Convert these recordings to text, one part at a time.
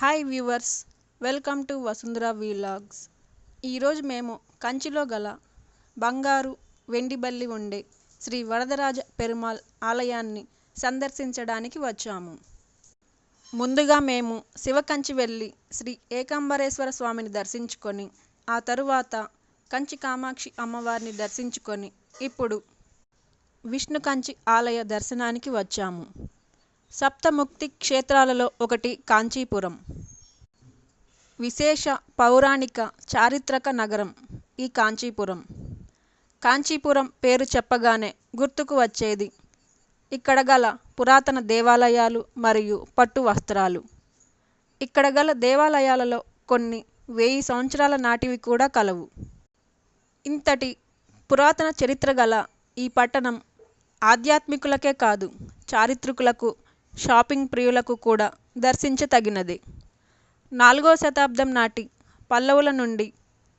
Hi viewers, welcome to Vasundhara vlogs. ఈరోజు మేము కంచిలో గల బంగారు వెండి బల్లి ఉండే శ్రీ వరదరాజ పెరుమాళ్ ఆలయాన్ని సందర్శించడానికి వచ్చాము. ముందుగా మేము శివకంచి వెళ్ళి శ్రీ ఏకాంబరేశ్వర స్వామిని దర్శించుకొని ఆ తరువాత కంచి కామాక్షి అమ్మవారిని దర్శించుకొని ఇప్పుడు విష్ణు కంచి ఆలయ దర్శనానికి వచ్చాము. సప్తముక్తి క్షేత్రాలలో ఒకటి కాంచీపురం. విశేష పౌరాణిక చారిత్రక నగరం ఈ కాంచీపురం. కాంచీపురం పేరు చెప్పగానే గుర్తుకు వచ్చేది ఇక్కడ గల పురాతన దేవాలయాలు మరియు పట్టు వస్త్రాలు. ఇక్కడ గల దేవాలయాలలో కొన్ని 1000 సంవత్సరాల నాటివి కూడా కలవు. ఇంతటి పురాతన చరిత్ర గల ఈ పట్టణం ఆధ్యాత్మికులకే కాదు, చారిత్రకులకు, షాపింగ్ ప్రియులకు కూడా దర్శించతగినదే. 4వ శతాబ్దం నాటి పల్లవుల నుండి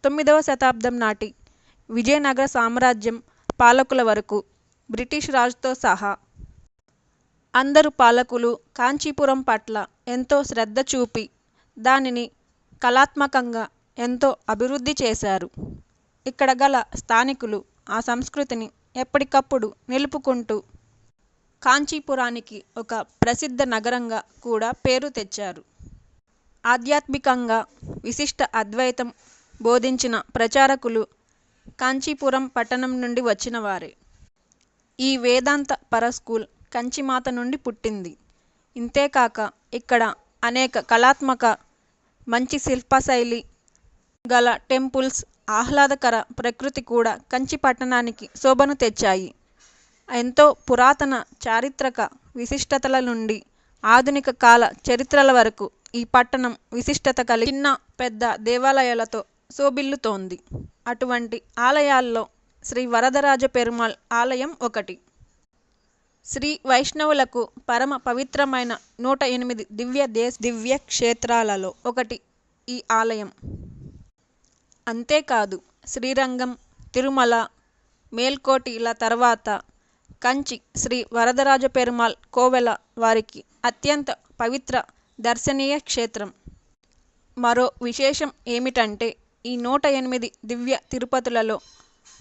9వ శతాబ్దం నాటి విజయనగర సామ్రాజ్యం పాలకుల వరకు బ్రిటిష్ రాజుతో సహా అందరు పాలకులు కాంచీపురం పట్ల ఎంతో శ్రద్ధ చూపి దానిని కళాత్మకంగా ఎంతో అభివృద్ధి చేశారు. ఇక్కడ గల స్థానికులు ఆ సంస్కృతిని ఎప్పటికప్పుడు నిలుపుకుంటూ కాంచీపురానికి ఒక ప్రసిద్ధ నగరంగా కూడా పేరు తెచ్చారు. ఆధ్యాత్మికంగా విశిష్ట అద్వైతం బోధించిన ప్రచారకులు కాంచీపురం పట్టణం నుండి వచ్చిన వారే. ఈ వేదాంత పరస్కూల్ కంచిమాత నుండి పుట్టింది. ఇంతేకాక ఇక్కడ అనేక కళాత్మక మంచి శిల్పశైలి గల టెంపుల్స్, ఆహ్లాదకర ప్రకృతి కూడా కంచి పట్టణానికి శోభను తెచ్చాయి. ఎంతో పురాతన చారిత్రక విశిష్టతల నుండి ఆధునిక కాల చరిత్రల వరకు ఈ పట్టణం విశిష్టత కలిగి చిన్న పెద్ద దేవాలయాలతో శోభిల్లుతోంది. అటువంటి ఆలయాల్లో శ్రీ వరదరాజ పెరుమాళ్ ఆలయం ఒకటి. శ్రీ వైష్ణవులకు పరమ పవిత్రమైన 108 దివ్య క్షేత్రాలలో ఒకటి ఈ ఆలయం. అంతేకాదు శ్రీరంగం, తిరుమల, మేల్కోటిల తర్వాత కంచి శ్రీ వరదరాజ పెరుమాళ్ కోవెల వారికి అత్యంత పవిత్ర దర్శనీయ క్షేత్రం. మరో విశేషం ఏమిటంటే ఈ 108 దివ్య తిరుపతులలో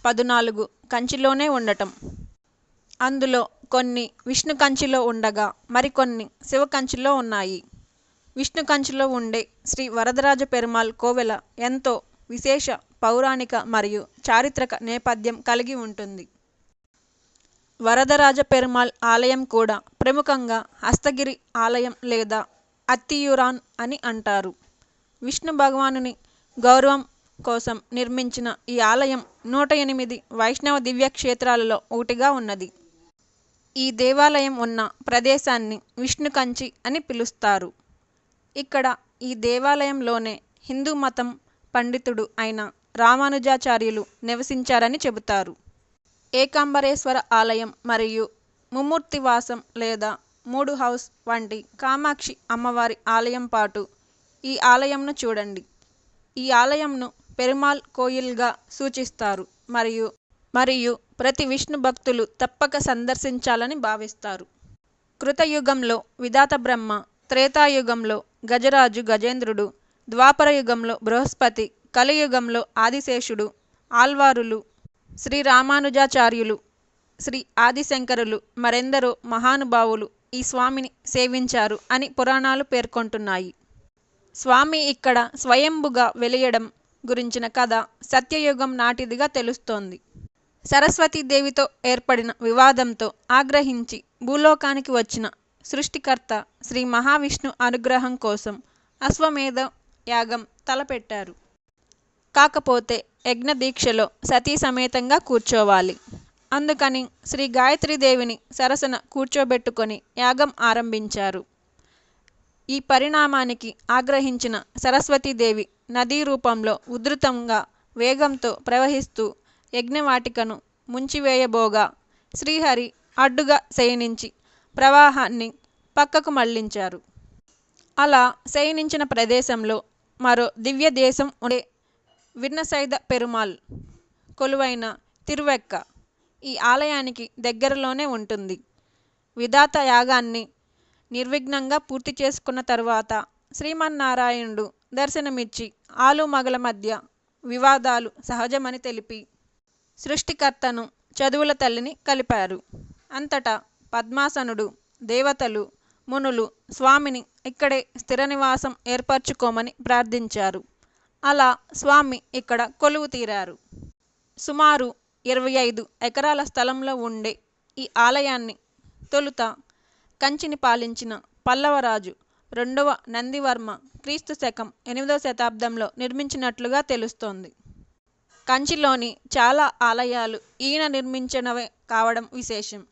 14 కంచిలోనే ఉండటం. అందులో కొన్ని విష్ణు కంచిలో ఉండగా మరికొన్ని శివకంచిలో ఉన్నాయి. విష్ణు కంచిలో ఉండే శ్రీ వరదరాజ పెరుమాళ్ కోవెల ఎంతో విశేష పౌరాణిక మరియు చారిత్రక నేపథ్యం కలిగి ఉంటుంది. వరదరాజ పెరుమాళ్ ఆలయం కూడా ప్రముఖంగా హస్తగిరి ఆలయం లేదా అత్తియూరాన్ అని అంటారు. విష్ణు భగవానుని గౌరవం కోసం నిర్మించిన ఈ ఆలయం 108 వైష్ణవ దివ్య క్షేత్రాలలో ఒకటిగా ఉన్నది. ఈ దేవాలయం ఉన్న ప్రదేశాన్ని విష్ణు కంచి అని పిలుస్తారు. ఇక్కడ ఈ దేవాలయంలోనే హిందూ మతం పండితుడు అయిన రామానుజాచార్యులు నివసించారని చెబుతారు. ఏకాంబరేశ్వర ఆలయం మరియు ముమ్మూర్తివాసం లేదా 3 హౌస్ వంటి కామాక్షి అమ్మవారి ఆలయం పాటు ఈ ఆలయంను చూడండి. ఈ ఆలయంను పెరుమాళ్ కోయిల్గా సూచిస్తారు మరియు ప్రతి విష్ణు భక్తులు తప్పక సందర్శించాలని భావిస్తారు. కృతయుగంలో విధాత బ్రహ్మ, త్రేతాయుగంలో గజరాజు గజేంద్రుడు, ద్వాపర యుగంలో బృహస్పతి, కలియుగంలో ఆదిశేషుడు, ఆళ్వారులు, శ్రీ రామానుజాచార్యులు, శ్రీ ఆదిశంకరులు మరెందరో మహానుభావులు ఈ స్వామిని సేవించారు అని పురాణాలు పేర్కొంటున్నాయి. స్వామి ఇక్కడ స్వయంభుగా వెలియడం గురించిన కథ సత్యయుగం నాటిదిగా తెలుస్తోంది. సరస్వతీదేవితో ఏర్పడిన వివాదంతో ఆగ్రహించి భూలోకానికి వచ్చిన సృష్టికర్త శ్రీ మహావిష్ణు అనుగ్రహం కోసం అశ్వమేధ యాగం తలపెట్టారు. కాకపోతే యజ్ఞ దీక్షలో సతీ సమేతంగా కూర్చోవాలి. అందుకని శ్రీ గాయత్రీదేవిని సరసన కూర్చోబెట్టుకొని యాగం ఆరంభించారు. ఈ పరిణామానికి ఆగ్రహించిన సరస్వతీదేవి నదీ రూపంలో ఉధృతంగా వేగంతో ప్రవహిస్తూ యజ్ఞవాటికను ముంచివేయబోగా శ్రీహరి అడ్డుగా శయనించి ప్రవాహాన్ని పక్కకు మళ్లించారు. అలా శయనించిన ప్రదేశంలో మరో దివ్య దేశం ఉండే విన్నసైద పెరుమాళ్ కొలువైన తిరువెక్క ఈ ఆలయానికి దగ్గరలోనే ఉంటుంది. విధాత యాగాన్ని నిర్విఘ్నంగా పూర్తి చేసుకున్న తరువాత శ్రీమన్నారాయణుడు దర్శనమిచ్చి ఆలుమగల మధ్య వివాదాలు సహజమని తెలిపి సృష్టికర్తను చదువుల తల్లిని కలిపారు. అంతటా పద్మాసనుడు దేవతలు మునులు స్వామిని ఇక్కడే స్థిర నివాసం ఏర్పరచుకోమని ప్రార్థించారు. అలా స్వామి ఇక్కడ కొలువు తీరారు. సుమారు 25 ఎకరాల స్థలంలో ఉండే ఈ ఆలయాన్ని తొలుత కంచిని పాలించిన పల్లవరాజు 2వ నందివర్మ క్రీస్తు శకం 8వ శతాబ్దంలో నిర్మించినట్లుగా తెలుస్తోంది. కంచిలోని చాలా ఆలయాలు ఈయన నిర్మించినవే కావడం విశేషం.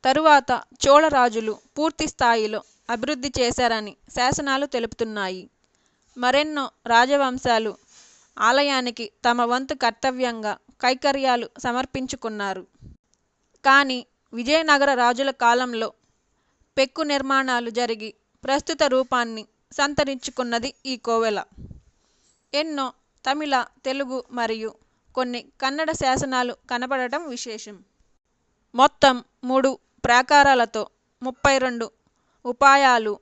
తరువాత చోళరాజులు పూర్తి స్థాయిలో అభివృద్ధి చేశారని శాసనాలు తెలుపుతున్నాయి. మరెన్నో రాజవంశాలు ఆలయానికి తమ వంతు కర్తవ్యంగా కైకర్యాలు సమర్పించుకున్నారు. కానీ విజయనగర రాజుల కాలంలో పెక్కు నిర్మాణాలు జరిగి ప్రస్తుత రూపాన్ని సంతరించుకున్నది ఈ కోవెల. ఎన్నో తమిళ, తెలుగు మరియు కొన్ని కన్నడ శాసనాలు కనపడటం విశేషం. మొత్తం 3 ప్రాకారాలతో 32 ఉపాయాలు,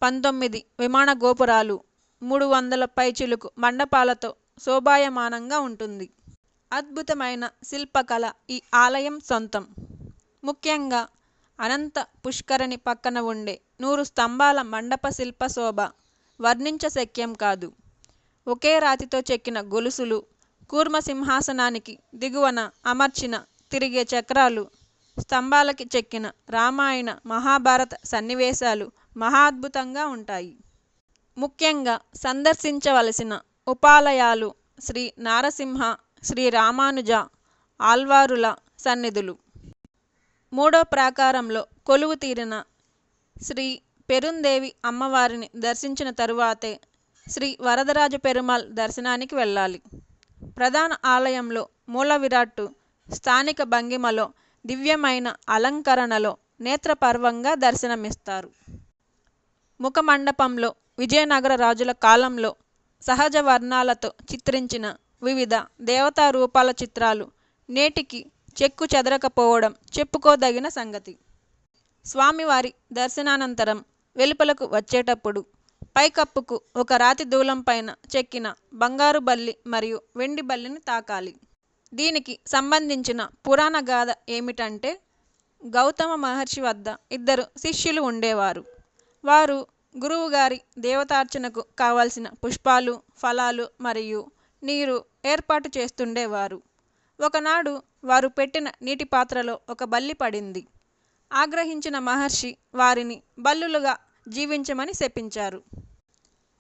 19 విమాన గోపురాలు, 300 పైచిలుకు మండపాలతో శోభాయమానంగా ఉంటుంది. అద్భుతమైన శిల్పకళ ఈ ఆలయం సొంతం. ముఖ్యంగా అనంత పుష్కరిణి పక్కన ఉండే 100 స్తంభాల మండప శిల్ప శోభ వర్ణించశక్యం కాదు. ఒకే రాతితో చెక్కిన గొలుసులు, కూర్మ సింహాసనానికి దిగువన అమర్చిన తిరిగే చక్రాలు, స్తంభాలకి చెక్కిన రామాయణ మహాభారత సన్నివేశాలు మహాద్భుతంగా ఉంటాయి. ముఖ్యంగా సందర్శించవలసిన ఉపాలయాలు శ్రీ నారసింహ, శ్రీ రామానుజ ఆళ్వారుల సన్నిధులు. 3వ ప్రాకారంలో కొలువు తీరిన శ్రీ పెరుందేవి అమ్మవారిని దర్శించిన తరువాతే శ్రీ వరదరాజ పెరుమాళ్ దర్శనానికి వెళ్ళాలి. ప్రధాన ఆలయంలో మూల విరాట్టు స్థానిక భంగిమలో దివ్యమైన అలంకరణలో నేత్రపర్వంగా దర్శనమిస్తారు. ముఖమండపంలో విజయనగర రాజుల కాలంలో సహజ వర్ణాలతో చిత్రించిన వివిధ దేవతా రూపాల చిత్రాలు నేటికి చెక్కు చెదరకపోవడం చెప్పుకోదగిన సంగతి. స్వామివారి దర్శనానంతరం వెలుపలకు వచ్చేటప్పుడు పైకప్పుకు ఒక రాతి దూలం పైన చెక్కిన బంగారు బల్లి మరియు వెండి బల్లిని తాకాలి. దీనికి సంబంధించిన పురాణ గాథ ఏమిటంటే, గౌతమ మహర్షి వద్ద 2 శిష్యులు ఉండేవారు. వారు గురువుగారి దేవతార్చనకు కావలసిన పుష్పాలు, ఫలాలు మరియు నీరు ఏర్పాటు చేస్తుండేవారు. ఒకనాడు వారు పెట్టిన నీటి పాత్రలో ఒక బల్లి పడింది. ఆగ్రహించిన మహర్షి వారిని బల్లులుగా జీవించమని శపించారు.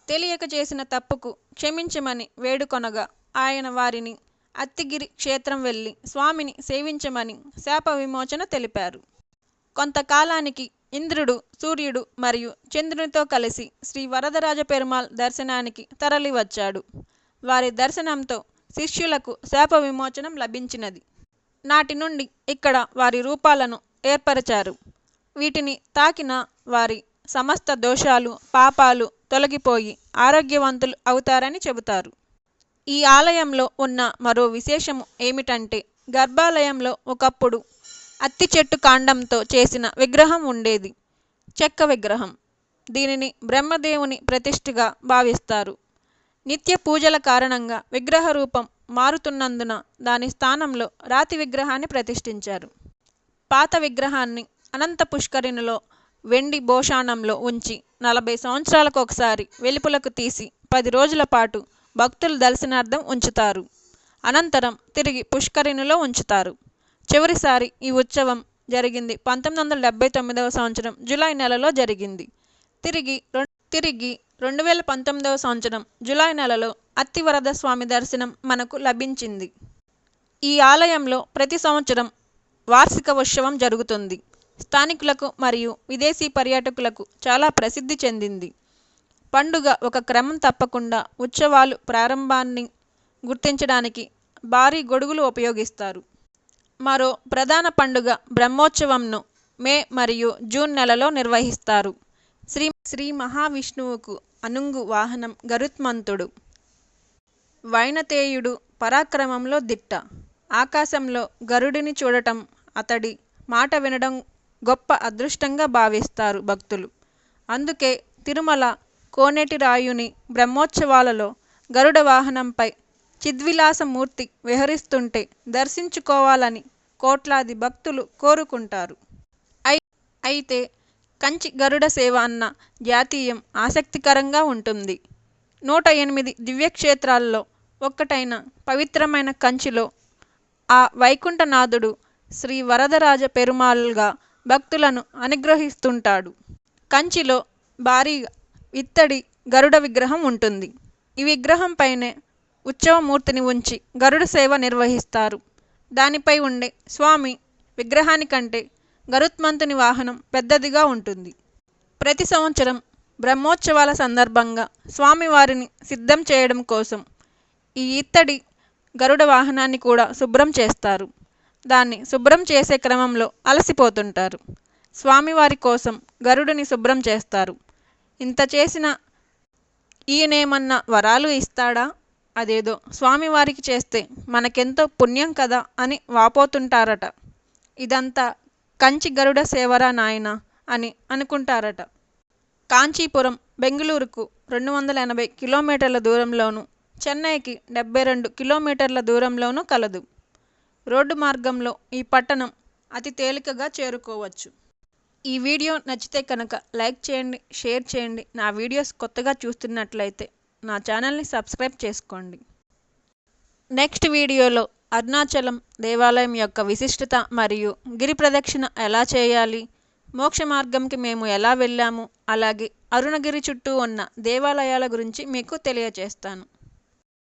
తెలియక చేసిన తప్పుకు క్షమించమని వేడుకొనగా ఆయన వారిని అత్తిగిరి క్షేత్రం వెళ్ళి స్వామిని సేవించమని శాప విమోచన తెలిపారు. కొంతకాలానికి ఇంద్రుడు, సూర్యుడు మరియు చంద్రునితో కలిసి శ్రీ వరదరాజ పెరుమాళ్ దర్శనానికి తరలివచ్చాడు. వారి దర్శనంతో శిష్యులకు శాప విమోచనం లభించినది. నాటి నుండి ఇక్కడ వారి రూపాలను ఏర్పరచారు. వీటిని తాకిన వారి సమస్త దోషాలు, పాపాలు తొలగిపోయి ఆరోగ్యవంతులు అవుతారని చెబుతారు. ఈ ఆలయంలో ఉన్న మరో విశేషము ఏమిటంటే, గర్భాలయంలో ఒకప్పుడు అత్తి చెట్టు కాండంతో చేసిన విగ్రహం ఉండేది. చెక్క విగ్రహం. దీనిని బ్రహ్మదేవుని ప్రతిష్ఠగా భావిస్తారు. నిత్య పూజల కారణంగా విగ్రహ రూపం మారుతున్నందున దాని స్థానంలో రాతి విగ్రహాన్ని ప్రతిష్ఠించారు. పాత విగ్రహాన్ని అనంత పుష్కరిణిలో వెండి భోషాణంలో ఉంచి 40 సంవత్సరాలకు ఒకసారి వెలుపలకు తీసి 10 రోజుల పాటు భక్తుల దర్శనార్థం ఉంచుతారు. అనంతరం తిరిగి పుష్కరిణిలో ఉంచుతారు. చివరిసారి ఈ ఉత్సవం జరిగింది 1979వ సంవత్సరం జూలై నెలలో జరిగింది. తిరిగి 2019వ సంవత్సరం జూలై నెలలో అత్తివరద స్వామి దర్శనం మనకు లభించింది. ఈ ఆలయంలో ప్రతి సంవత్సరం వార్షిక ఉత్సవం జరుగుతుంది. స్థానికులకు మరియు విదేశీ పర్యాటకులకు చాలా ప్రసిద్ధి చెందింది. పండుగ ఒక క్రమం తప్పకుండా ఉత్సవాలు ప్రారంభాన్ని గుర్తించడానికి భారీ గొడుగులు ఉపయోగిస్తారు. మరో ప్రధాన పండుగ బ్రహ్మోత్సవంను మే మరియు జూన్ నెలలో నిర్వహిస్తారు. శ్రీ మహావిష్ణువుకు అనుంగు వాహనం గరుత్మంతుడు. వైనతేయుడు పరాక్రమంలో దిట్ట. ఆకాశంలో గరుడిని చూడటం, అతడి మాట వినడం గొప్ప అదృష్టంగా భావిస్తారు భక్తులు. అందుకే తిరుమల కోనేటి రాయుని బ్రహ్మోత్సవాలలో గరుడ వాహనంపై చిద్విలాసమూర్తి విహరిస్తుంటే దర్శించుకోవాలని కోట్లాది భక్తులు కోరుకుంటారు. అయితే కంచి గరుడ సేవ అన్న జాతీయం ఆసక్తికరంగా ఉంటుంది. 108 దివ్యక్షేత్రాల్లో ఒక్కటైన పవిత్రమైన కంచిలో ఆ వైకుంఠనాథుడు శ్రీ వరదరాజ పెరుమాళ్గా భక్తులను అనుగ్రహిస్తుంటాడు. కంచిలో భారీగా ఇత్తడి గరుడ విగ్రహం ఉంటుంది. ఈ విగ్రహం పైనే ఉత్సవమూర్తిని ఉంచి గరుడ సేవ నిర్వహిస్తారు. దానిపై ఉండే స్వామి విగ్రహానికంటే గరుత్మంతుని వాహనం పెద్దదిగా ఉంటుంది. ప్రతి సంవత్సరం బ్రహ్మోత్సవాల సందర్భంగా స్వామివారిని సిద్ధం చేయడం కోసం ఈ ఇత్తడి గరుడ వాహనాన్ని కూడా శుభ్రం చేస్తారు. దాన్ని శుభ్రం చేసే క్రమంలో అలసిపోతుంటారు. స్వామివారి కోసం గరుడిని శుభ్రం చేస్తారు. ఇంత చేసిన ఈయనేమన్నా వరాలు ఇస్తాడా? అదేదో స్వామివారికి చేస్తే మనకెంతో పుణ్యం కదా అని వాపోతుంటారట. ఇదంతా కంచి గరుడ సేవరా నాయనా అని అనుకుంటారట. కాంచీపురం బెంగుళూరుకు 280 కిలోమీటర్ల దూరంలోనూ, చెన్నైకి 72 కిలోమీటర్ల దూరంలోనూ కలదు. రోడ్డు మార్గంలో ఈ పట్టణం అతి తేలికగా చేరుకోవచ్చు. ఈ వీడియో నచ్చితే కనుక లైక్ చేయండి, షేర్ చేయండి. నా వీడియోస్ కొత్తగా చూస్తున్నట్లయితే నా ఛానల్ని సబ్స్క్రైబ్ చేసుకోండి. నెక్స్ట్ వీడియోలో అరుణాచలం దేవాలయం యొక్క విశిష్టత మరియు గిరి ప్రదక్షిణ ఎలా చేయాలి, మోక్ష మార్గంకి మేము ఎలా వెళ్ళాము, అలాగే అరుణగిరి చుట్టూ ఉన్న దేవాలయాల గురించి మీకు తెలియజేస్తాను.